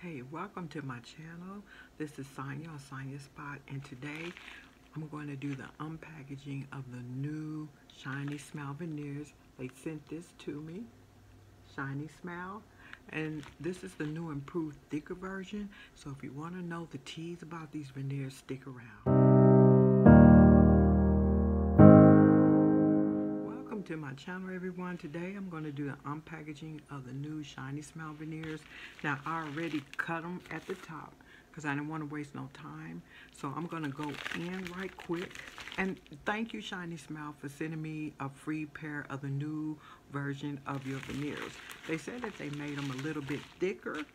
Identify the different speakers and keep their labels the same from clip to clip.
Speaker 1: Hey, welcome to my channel. This is Sonya on SonyaSpot, and today I'm going to do the unpackaging of the new Shiny Smile Veneers. They sent this to me, Shiny Smile, and this is the new improved thicker version. So if you want to know the teas about these veneers, stick around. Welcome to my channel, everyone. Today I'm going to do the unpackaging of the new Shiny Smile Veneers. Now I already cut them at the top because I didn't want to waste no time. So I'm going to go in right quick. And thank you, Shiny Smile, for sending me a free pair of the new version of your veneers. They said that they made them a little bit thicker.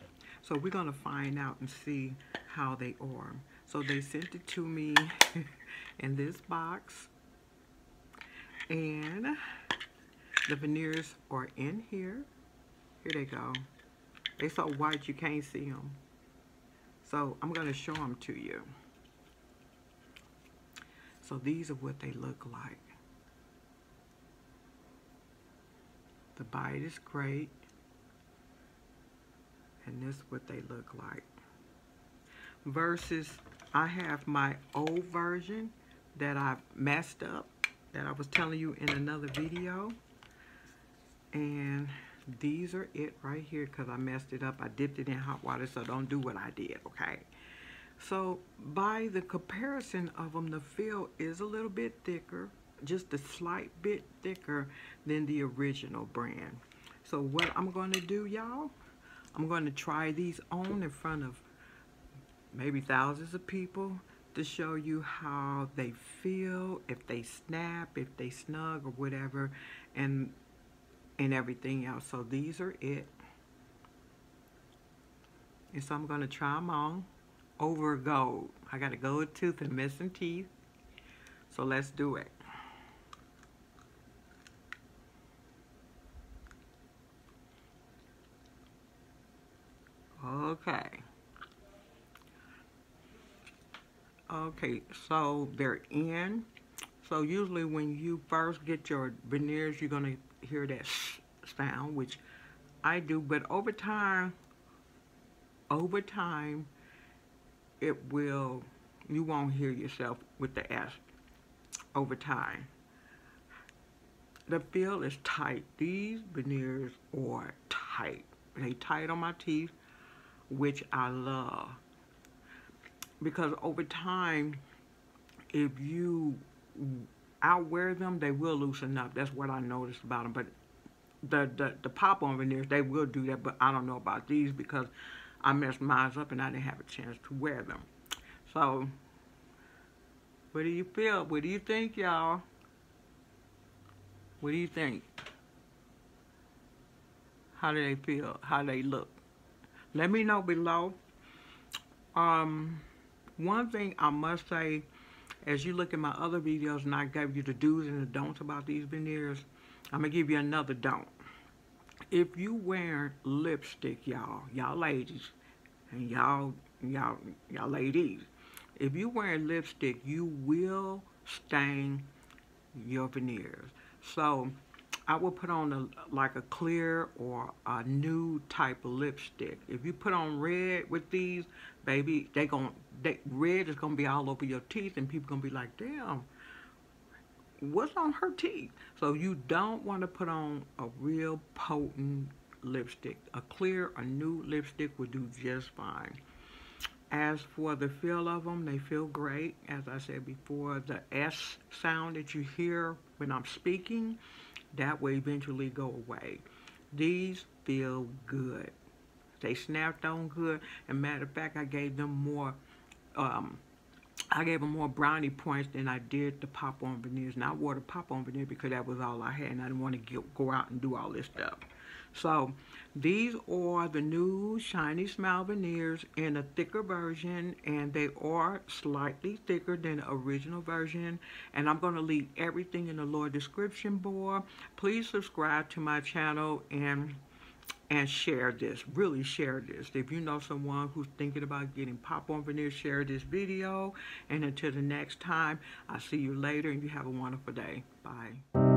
Speaker 1: So we're going to find out and see how they are. So they sent it to me in this box. And the veneers are in here. Here they go. They're so white you can't see them. So I'm going to show them to you. So these are what they look like. The bite is great. And this is what they look like. Versus I have my old version that I've messed up, that I was telling you in another video, and these are it right here because I messed it up. I dipped it in hot water, so don't do what I did, okay? So by the comparison of them, the feel is a little bit thicker, just a slight bit thicker than the original brand. So what I'm going to do, y'all, I'm going to try these on in front of maybe thousands of people to show you how they feel, if they snap, if they snug or whatever, and everything else. So these are it. And so I'm going to try them on over gold. I got a gold tooth and missing teeth. So let's do it. Okay, so they're in. So usually when you first get your veneers, you're going to hear that sound, which I do, but over time, it will, you won't hear yourself with the S over time. The feel is tight. These veneers are tight. They tight on my teeth, which I love. Because over time, if you outwear them, they will loosen up. That's what I noticed about them. But the pop-on veneers, they will do that. But I don't know about these because I messed mine up and I didn't have a chance to wear them. So, what do you feel? What do you think, y'all? What do you think? How do they feel? How they look? Let me know below. One thing I must say, as you look at my other videos and I gave you the do's and the don'ts about these veneers, I'm going to give you another don't. If you wear lipstick, y'all ladies, and y'all ladies, if you wear lipstick, you will stain your veneers. So I will put on like a clear or a nude type of lipstick. If you put on red with these, baby, red is gonna be all over your teeth, and people gonna be like, damn, what's on her teeth? So you don't want to put on a real potent lipstick. A clear or nude lipstick will do just fine. As for the feel of them, they feel great. As I said before, the S sound that you hear when I'm speaking, that will eventually go away. These feel good. They snapped on good. And matter of fact, I gave them more brownie points than I did the pop-on veneers. Now I wore the pop-on veneer because that was all I had, and I didn't want to go out and do all this stuff. So these are the new Shiny Smile Veneers in a thicker version, and they are slightly thicker than the original version. And I'm going to leave everything in the lower description bar. Please subscribe to my channel and share this. Really share this. If you know someone who's thinking about getting pop-on veneers, share this video. And until the next time, I'll see you later, and you have a wonderful day. Bye.